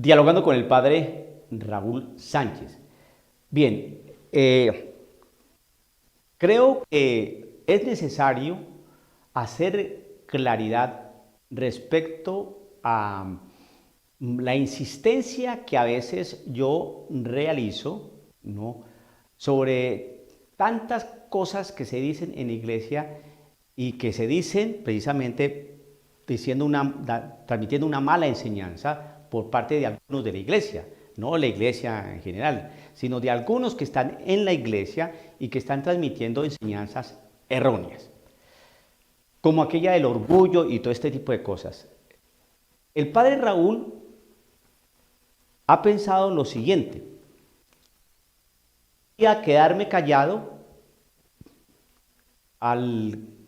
Dialogando con el padre Raúl Sánchez. Bien, creo que es necesario hacer claridad respecto a la insistencia que a veces yo realizo, ¿no?, sobre tantas cosas que se dicen en la iglesia y que se dicen precisamente transmitiendo una mala enseñanza por parte de algunos de la iglesia, no la iglesia en general, sino de algunos que están en la iglesia y que están transmitiendo enseñanzas erróneas, como aquella del orgullo y todo este tipo de cosas. El padre Raúl ha pensado lo siguiente: voy a quedarme callado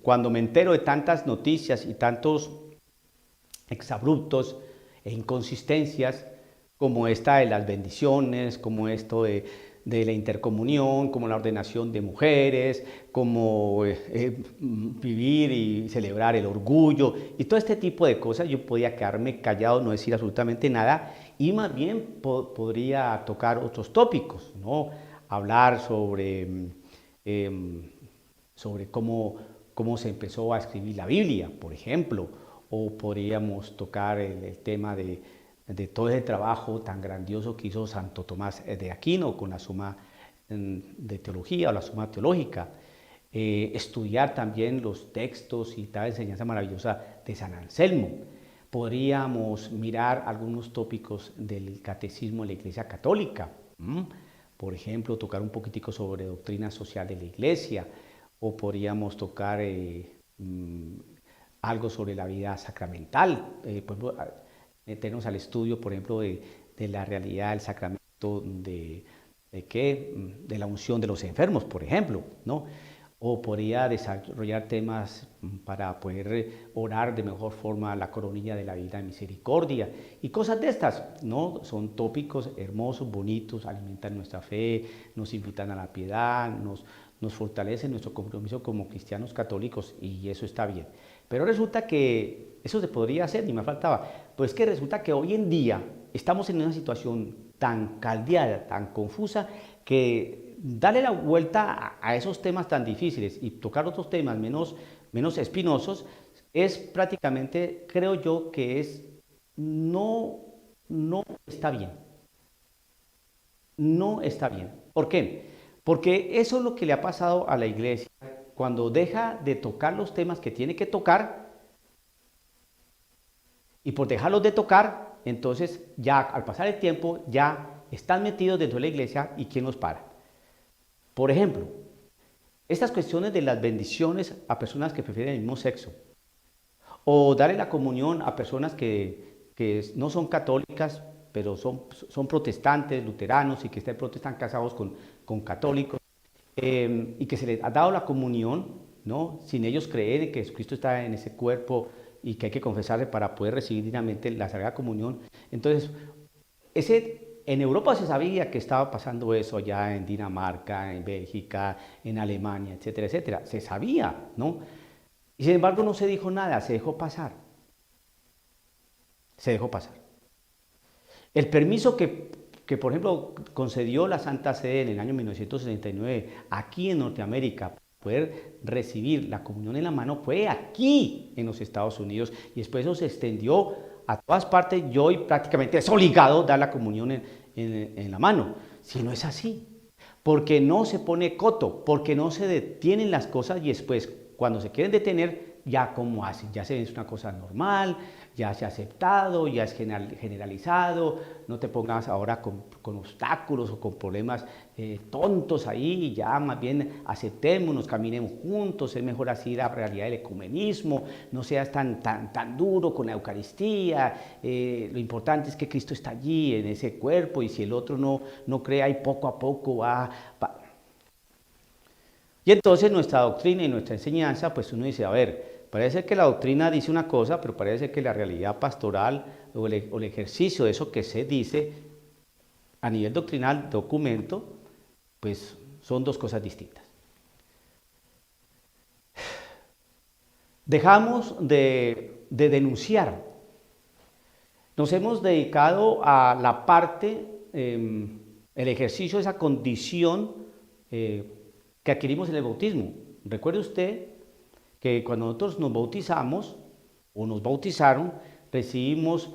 cuando me entero de tantas noticias y tantos exabruptos e inconsistencias como esta de las bendiciones, como esto de la intercomunión, como la ordenación de mujeres, como vivir y celebrar el orgullo y todo este tipo de cosas. Yo podía quedarme callado, no decir absolutamente nada, y más bien podría tocar otros tópicos, ¿no? Hablar sobre cómo se empezó a escribir la Biblia, por ejemplo, o podríamos tocar el tema de todo ese trabajo tan grandioso que hizo Santo Tomás de Aquino con la Suma de Teología o la Suma Teológica. Estudiar también los textos y tal enseñanza maravillosa de San Anselmo. Podríamos mirar algunos tópicos del catecismo de la Iglesia Católica. Por ejemplo, tocar un poquitico sobre doctrina social de la Iglesia, o podríamos tocar algo sobre la vida sacramental, meternos al estudio, por ejemplo, de la realidad del sacramento de la unción de los enfermos, por ejemplo, ¿no? O podría desarrollar temas para poder orar de mejor forma la coronilla de la Divina Misericordia y cosas de estas, ¿no? Son tópicos hermosos, bonitos, alimentan nuestra fe, nos invitan a la piedad, nos fortalecen nuestro compromiso como cristianos católicos, y eso está bien. Pero resulta que eso se podría hacer, ni me faltaba. Pues que resulta que hoy en día estamos en una situación tan caldeada, tan confusa, que darle la vuelta a esos temas tan difíciles y tocar otros temas menos espinosos es prácticamente, creo yo, que no está bien. No está bien. ¿Por qué? Porque eso es lo que le ha pasado a la iglesia cuando deja de tocar los temas que tiene que tocar, y por dejarlos de tocar, entonces ya al pasar el tiempo ya están metidos dentro de la iglesia, y ¿quién los para? Por ejemplo, estas cuestiones de las bendiciones a personas que prefieren el mismo sexo, o darle la comunión a personas que no son católicas, pero son protestantes, luteranos, y que están casados con católicos, y que se les ha dado la comunión, ¿no?, sin ellos creer que Jesucristo está en ese cuerpo y que hay que confesarle para poder recibir dignamente la Sagrada Comunión. Entonces, en Europa se sabía que estaba pasando eso, ya en Dinamarca, en Bélgica, en Alemania, etcétera, etcétera. Se sabía, ¿no? Y sin embargo no se dijo nada, se dejó pasar. Se dejó pasar. El permiso que, por ejemplo, concedió la Santa Sede en el año 1969 aquí en Norteamérica para poder recibir la comunión en la mano fue aquí en los Estados Unidos, y después eso se extendió a todas partes. Y hoy prácticamente es obligado dar la comunión en la mano. Si no es así, porque no se pone coto, porque no se detienen las cosas, y después cuando se quieren detener, ya como hacen, ya se ve una cosa normal, ya se ha aceptado, ya es generalizado. No te pongas ahora con obstáculos o con problemas tontos ahí, ya más bien aceptémonos, caminemos juntos. Es mejor así la realidad del ecumenismo, no seas tan duro con la Eucaristía. Lo importante es que Cristo está allí en ese cuerpo, y si el otro no cree, ahí poco a poco va. Y entonces nuestra doctrina y nuestra enseñanza, pues uno dice, a ver, parece que la doctrina dice una cosa, pero parece que la realidad pastoral o el ejercicio de eso que se dice a nivel doctrinal, documento, pues son dos cosas distintas. Dejamos de denunciar Nos hemos dedicado a la parte, el ejercicio de esa condición que adquirimos en el bautismo. Recuerde usted que cuando nosotros nos bautizamos o nos bautizaron, recibimos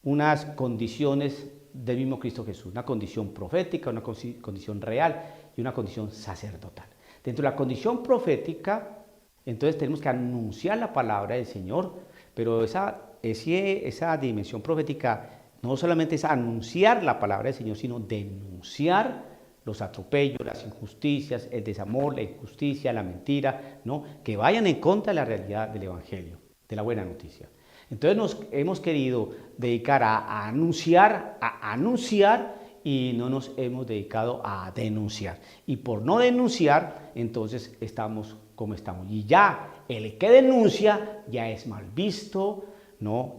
unas condiciones del mismo Cristo Jesús, una condición profética, una condición real y una condición sacerdotal. Dentro de la condición profética, entonces tenemos que anunciar la palabra del Señor, pero esa dimensión profética no solamente es anunciar la palabra del Señor, sino denunciar los atropellos, las injusticias, el desamor, la injusticia, la mentira, ¿no? Que vayan en contra de la realidad del Evangelio, de la buena noticia. Entonces nos hemos querido dedicar a anunciar y no nos hemos dedicado a denunciar. Y por no denunciar, entonces estamos como estamos. Y ya el que denuncia ya es mal visto, ¿no?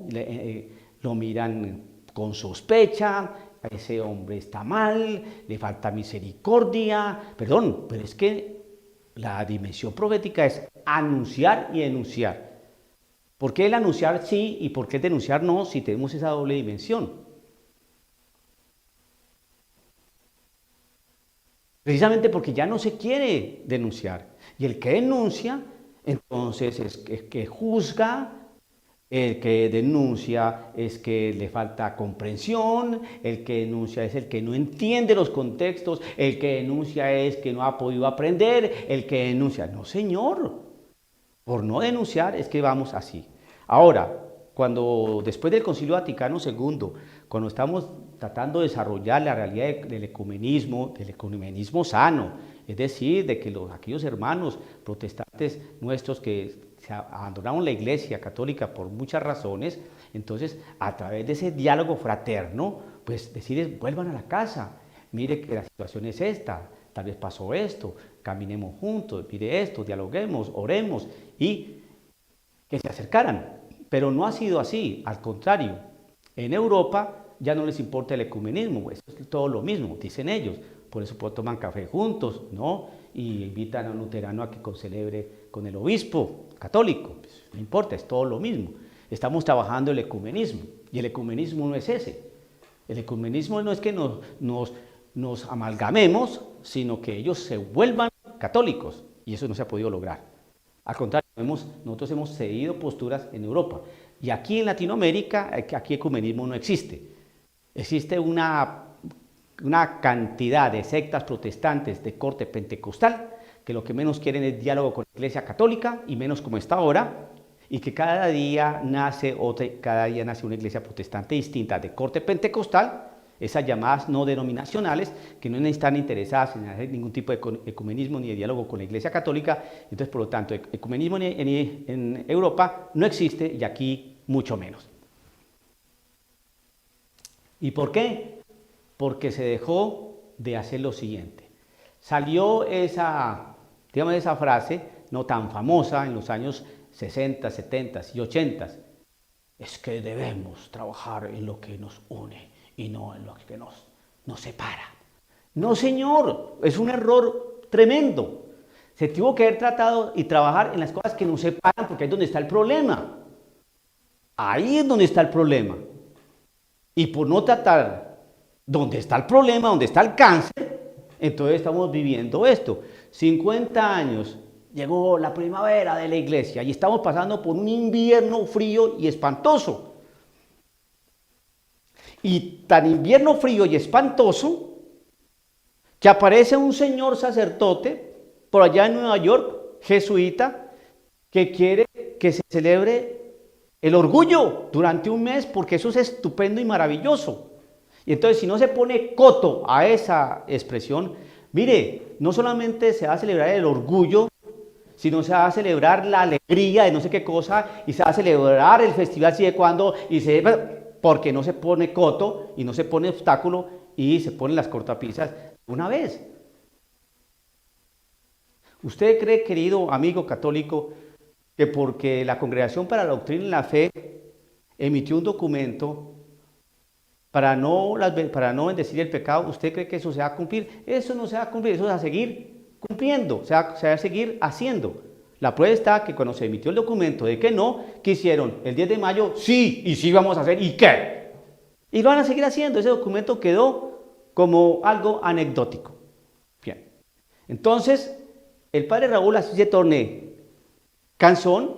Lo miran con sospecha, ese hombre está mal, le falta misericordia. Perdón, pero es que la dimensión profética es anunciar y denunciar. ¿Por qué el anunciar sí y por qué el denunciar no si tenemos esa doble dimensión? Precisamente porque ya no se quiere denunciar. Y el que denuncia, entonces es que juzga, el que denuncia es que le falta comprensión, el que denuncia es el que no entiende los contextos, el que denuncia es que no ha podido aprender, el que denuncia, no señor, por no denunciar es que vamos así. Ahora, después del Concilio Vaticano II, cuando estamos tratando de desarrollar la realidad del ecumenismo sano, es decir, de que aquellos hermanos protestantes nuestros que se abandonaron la Iglesia Católica por muchas razones, entonces a través de ese diálogo fraterno, pues decirles, vuelvan a la casa, mire que la situación es esta, tal vez pasó esto, caminemos juntos, mire esto, dialoguemos, oremos y que se acercaran. Pero no ha sido así, al contrario, en Europa ya no les importa el ecumenismo, es todo lo mismo, dicen ellos, por eso toman café juntos, ¿no? Y invitan a un luterano a que celebre con el obispo católico, pues, no importa, es todo lo mismo. Estamos trabajando el ecumenismo, y el ecumenismo no es ese. El ecumenismo no es que nos amalgamemos, sino que ellos se vuelvan católicos, y eso no se ha podido lograr. Al contrario, nosotros hemos cedido posturas en Europa, y aquí en Latinoamérica, aquí ecumenismo no existe. Existe una cantidad de sectas protestantes de corte pentecostal que lo que menos quieren es diálogo con la Iglesia Católica y menos como está ahora, y que cada día nace una iglesia protestante distinta de corte pentecostal, esas llamadas no denominacionales, que no están interesadas en hacer ningún tipo de ecumenismo ni de diálogo con la Iglesia Católica. Entonces, por lo tanto, ecumenismo en Europa no existe y aquí mucho menos. ¿Y por qué? Porque se dejó de hacer lo siguiente. Salió esa frase no tan famosa en los años 60, 70 y 80. Es que debemos trabajar en lo que nos une y no en lo que nos separa. No, señor, es un error tremendo. Se tuvo que haber tratado y trabajar en las cosas que nos separan porque ahí es donde está el problema. Ahí es donde está el problema. Y por no tratar donde está el problema, donde está el cáncer, entonces estamos viviendo esto. 50 años, llegó la primavera de la iglesia y estamos pasando por un invierno frío y espantoso. Y tan invierno frío y espantoso que aparece un señor sacerdote por allá en Nueva York, jesuita, que quiere que se celebre el orgullo durante un mes porque eso es estupendo y maravilloso. Y entonces si no se pone coto a esa expresión, mire, no solamente se va a celebrar el orgullo, sino se va a celebrar la alegría de no sé qué cosa, y se va a celebrar el festival si de cuando, porque no se pone coto y no se pone obstáculo y se ponen las cortapisas una vez. ¿Usted cree, querido amigo católico, que porque la Congregación para la Doctrina y la Fe emitió un documento para no bendecir el pecado, usted cree que eso se va a cumplir? Eso no se va a cumplir, eso se va a seguir cumpliendo, se va a seguir haciendo. La prueba está que cuando se emitió el documento de que no, ¿qué hicieron? El 10 de mayo, sí, y sí vamos a hacer, ¿y qué? Y lo van a seguir haciendo. Ese documento quedó como algo anecdótico. Bien. Entonces, el padre Raúl así se torne cansón,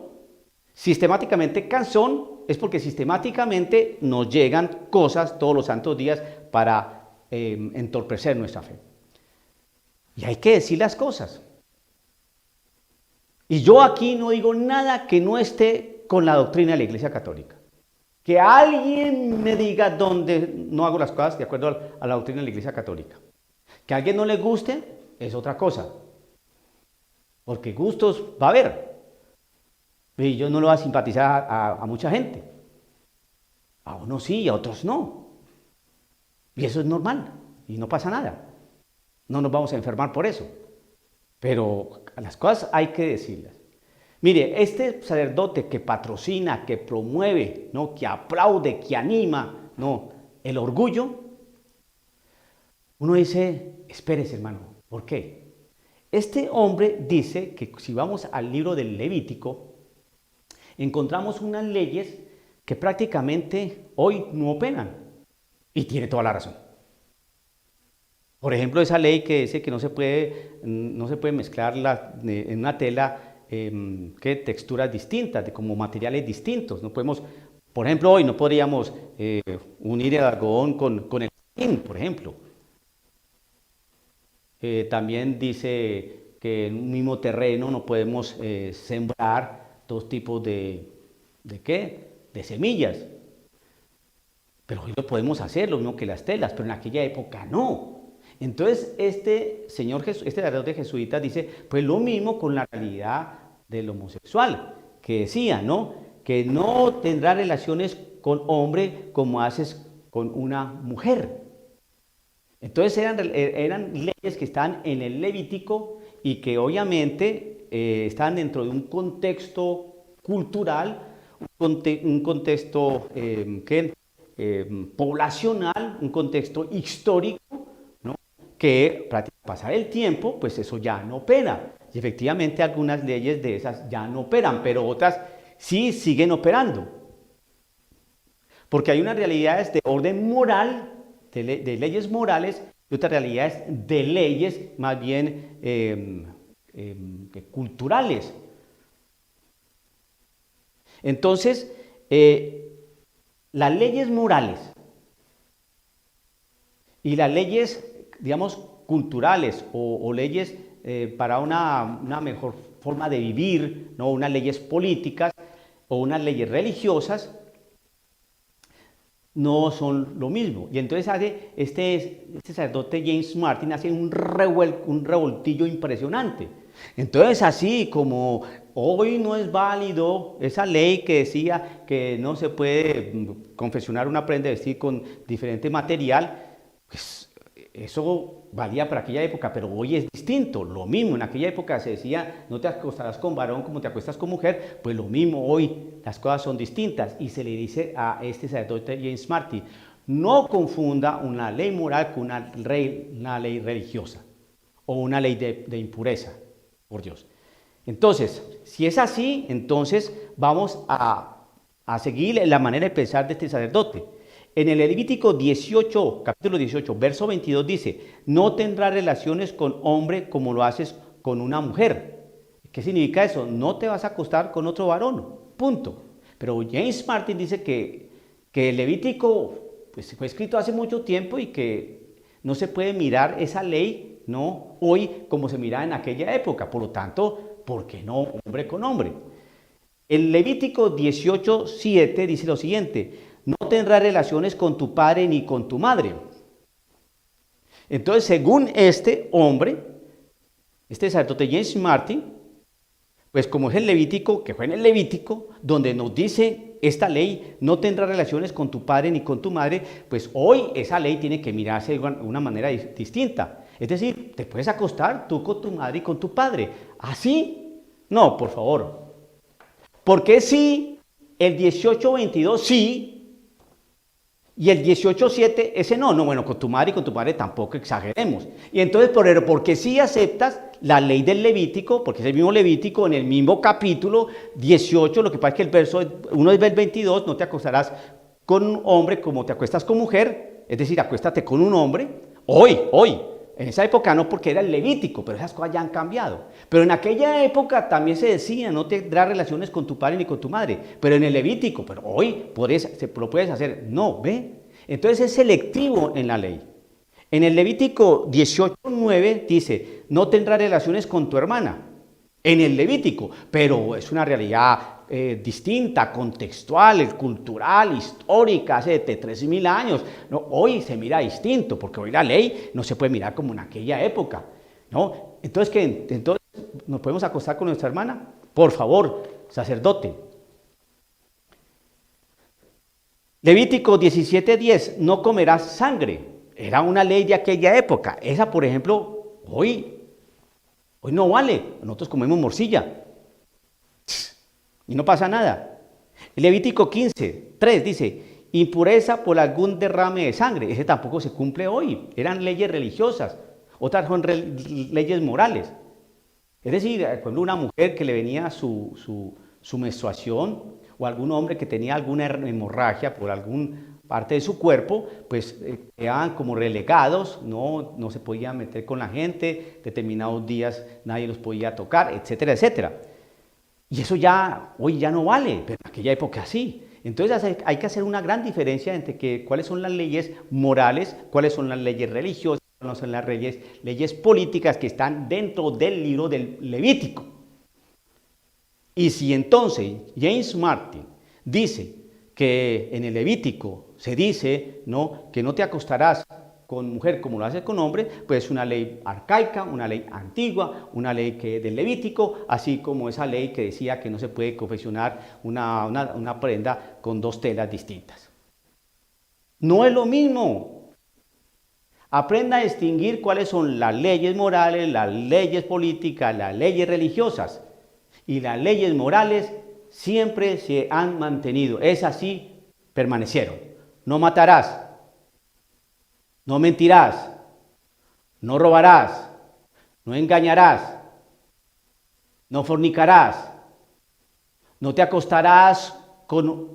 sistemáticamente cansón, es porque sistemáticamente nos llegan cosas todos los santos días para entorpecer nuestra fe. Y hay que decir las cosas. Y yo aquí no digo nada que no esté con la doctrina de la Iglesia Católica. Que alguien me diga dónde no hago las cosas de acuerdo a la doctrina de la Iglesia Católica. Que a alguien no le guste es otra cosa. Porque gustos va a haber. Y yo no lo voy a simpatizar a mucha gente. A unos sí y a otros no. Y eso es normal. Y no pasa nada. No nos vamos a enfermar por eso. Pero las cosas hay que decirlas. Mire, este sacerdote que patrocina, que promueve, ¿no?, que aplaude, que anima, ¿no?, el orgullo, uno dice, espérese, hermano, ¿por qué? Este hombre dice que si vamos al libro del Levítico, encontramos unas leyes que prácticamente hoy no operan. Y tiene toda la razón. Por ejemplo, esa ley que dice que no se puede mezclar en una tela texturas distintas, como materiales distintos. No podemos, por ejemplo, hoy no podríamos unir el algodón con el satín, por ejemplo. También dice que en un mismo terreno no podemos sembrar dos tipos de semillas. Pero hoy lo podemos hacer, lo mismo que las telas, pero en aquella época no. Entonces, este sacerdote jesuita dice, pues lo mismo con la realidad del homosexual, que decía, ¿no?, que no tendrá relaciones con hombre como haces con una mujer. Entonces eran leyes que están en el Levítico y que obviamente están dentro de un contexto cultural, un contexto poblacional, un contexto histórico, ¿no?, que para pasar el tiempo, pues eso ya no opera. Y efectivamente algunas leyes de esas ya no operan, pero otras sí siguen operando. Porque hay unas realidades de orden moral, de leyes morales, y otras realidades de leyes más bien culturales. Entonces, las leyes morales y las leyes, digamos, culturales o leyes para una mejor forma de vivir, ¿no?, unas leyes políticas o unas leyes religiosas, no son lo mismo. Y entonces hace este sacerdote James Martin hace un revoltillo impresionante. Entonces, así como hoy no es válido esa ley que decía que no se puede confeccionar una prenda de vestir con diferente material, pues eso valía para aquella época, pero hoy es distinto. Lo mismo, en aquella época se decía, no te acostarás con varón como te acuestas con mujer, pues lo mismo hoy, las cosas son distintas. Y se le dice a este sacerdote James Martin, no confunda una ley moral con una ley religiosa o una ley de impureza, por Dios. Entonces, si es así, entonces vamos a seguir la manera de pensar de este sacerdote. En el Levítico 18, capítulo 18, verso 22 dice, no tendrás relaciones con hombre como lo haces con una mujer. ¿Qué significa eso? No te vas a acostar con otro varón, punto. Pero James Martin dice que el Levítico pues, fue escrito hace mucho tiempo y que no se puede mirar esa ley, ¿no?, hoy como se miraba en aquella época. Por lo tanto, ¿por qué no hombre con hombre? El Levítico 18, 7 dice lo siguiente, no tendrás relaciones con tu padre ni con tu madre. Entonces, según este hombre, este sacerdote James Martin, pues como es el Levítico, que fue en el Levítico, donde nos dice esta ley, no tendrás relaciones con tu padre ni con tu madre, pues hoy esa ley tiene que mirarse de una manera distinta. Es decir, te puedes acostar tú con tu madre y con tu padre. ¿Así? No, por favor. ¿Por qué sí? El 18:22 sí. Y el 18:7, ese no, bueno, con tu madre y con tu padre tampoco exageremos. Y entonces, ¿por qué sí aceptas la ley del Levítico? Porque es el mismo Levítico en el mismo capítulo 18, lo que pasa es que el verso, uno es el 22, no te acostarás con un hombre como te acuestas con mujer, es decir, acuéstate con un hombre, hoy. En esa época no, porque era el Levítico, pero esas cosas ya han cambiado. Pero en aquella época también se decía, no tendrás relaciones con tu padre ni con tu madre. Pero en el Levítico, pero hoy lo puedes hacer. No, ¿ve? Entonces es selectivo en la ley. En el Levítico 18:9 dice, no tendrás relaciones con tu hermana. En el Levítico, pero es una realidad distinta, contextual, cultural, histórica, hace de 3.000 años. No, hoy se mira distinto, porque hoy la ley no se puede mirar como en aquella época. ¿No? Entonces, ¿qué? Entonces, ¿nos podemos acostar con nuestra hermana? Por favor, sacerdote. Levítico 17:10, no comerás sangre. Era una ley de aquella época. Esa, por ejemplo, hoy no vale. Nosotros comemos morcilla. Y no pasa nada. Levítico 15:3 dice, impureza por algún derrame de sangre. Ese tampoco se cumple hoy. Eran leyes religiosas. Otras son leyes morales. Es decir, por ejemplo, una mujer que le venía su menstruación, o algún hombre que tenía alguna hemorragia por alguna parte de su cuerpo, pues quedaban como relegados, no se podían meter con la gente, determinados días nadie los podía tocar, etcétera, etcétera. Y eso ya, hoy ya no vale, pero en aquella época sí. Entonces hay que hacer una gran diferencia entre cuáles son las leyes morales, cuáles son las leyes religiosas, cuáles son las leyes políticas que están dentro del libro del Levítico. Y si entonces James Martin dice que en el Levítico se dice, ¿no?, que no te acostarás con mujer como lo haces con hombre, pues es una ley arcaica, una ley antigua, una ley que del Levítico, así como esa ley que decía que no se puede confeccionar una prenda con dos telas distintas. No es lo mismo. Aprenda a distinguir cuáles son las leyes morales, las leyes políticas, las leyes religiosas. Y las leyes morales siempre se han mantenido. Es así, permanecieron. No matarás. No mentirás, no robarás, no engañarás, no fornicarás, no te acostarás con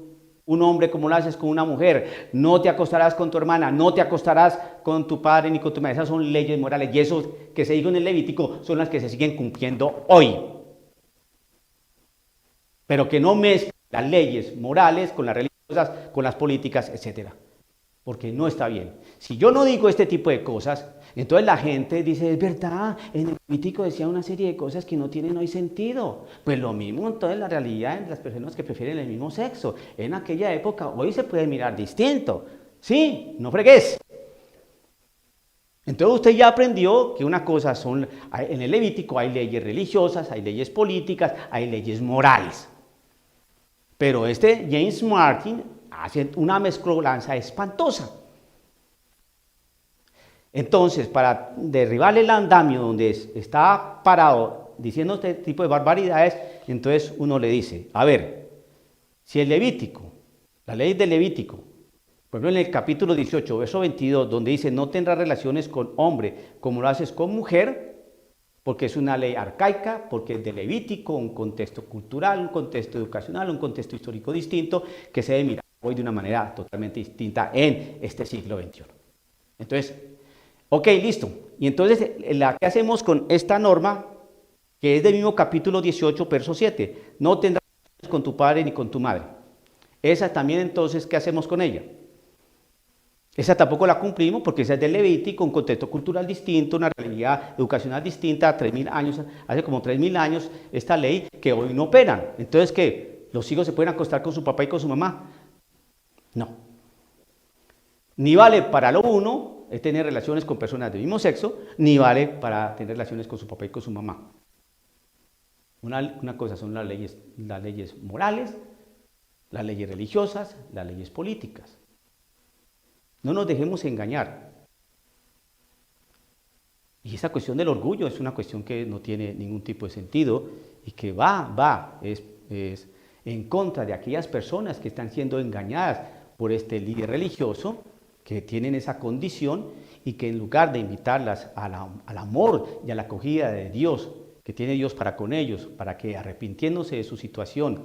un hombre como lo haces con una mujer, no te acostarás con tu hermana, no te acostarás con tu padre ni con tu madre. Esas son leyes morales y esos que se dijo en el Levítico son las que se siguen cumpliendo hoy. Pero que no mezclen las leyes morales con las religiosas, con las políticas, etcétera. Porque no está bien. Si yo no digo este tipo de cosas, entonces la gente dice, es verdad, en el Levítico decía una serie de cosas que no tienen hoy sentido. Pues lo mismo entonces la realidad en las personas que prefieren el mismo sexo. En aquella época, hoy se puede mirar distinto. Sí, no fregues. Entonces usted ya aprendió que una cosa son, en el Levítico hay leyes religiosas, hay leyes políticas, hay leyes morales. Pero James Martin hace una mezcolanza espantosa. Entonces, para derribar el andamio donde está parado diciendo este tipo de barbaridades, entonces uno le dice, a ver, si el Levítico, la ley del Levítico, por ejemplo en el capítulo 18, verso 22, donde dice no tendrás relaciones con hombre como lo haces con mujer, porque es una ley arcaica, porque es de Levítico, un contexto cultural, un contexto educacional, un contexto histórico distinto, que se debe mirar hoy de una manera totalmente distinta en este siglo XXI. Entonces, ok, listo. Y entonces, ¿qué hacemos con esta norma? Que es del mismo capítulo 18, verso 7. No tendrás relaciones con tu padre ni con tu madre. Esa también, entonces, ¿qué hacemos con ella? Esa tampoco la cumplimos porque esa es del Levítico, un contexto cultural distinto, una realidad educacional distinta, 3.000 años, hace como 3.000 años esta ley que hoy no operan. Entonces, ¿qué? ¿Los hijos se pueden acostar con su papá y con su mamá? No. Ni vale para lo uno, es tener relaciones con personas del mismo sexo, ni vale para tener relaciones con su papá y con su mamá. Una cosa son las leyes morales, las leyes religiosas, las leyes políticas. No nos dejemos engañar. Y esa cuestión del orgullo es una cuestión que no tiene ningún tipo de sentido y que es en contra de aquellas personas que están siendo engañadas por este líder religioso, que tienen esa condición y que en lugar de invitarlas al amor y a la acogida de Dios, que tiene Dios para con ellos, para que arrepintiéndose de su situación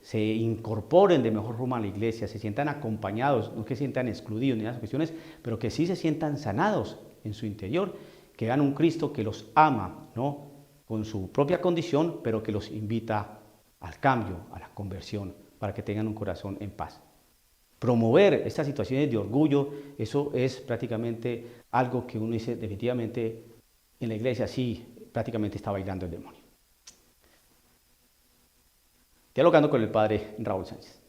se incorporen de mejor forma a la iglesia, se sientan acompañados, no que se sientan excluidos ni esas cuestiones, pero que sí se sientan sanados en su interior, que vean un Cristo que los ama, ¿no? Con su propia condición, pero que los invita al cambio, a la conversión, para que tengan un corazón en paz. Promover estas situaciones de orgullo, eso es prácticamente algo que uno dice definitivamente en la iglesia, sí, prácticamente está bailando el demonio. Dialogando con el padre Raúl Sánchez.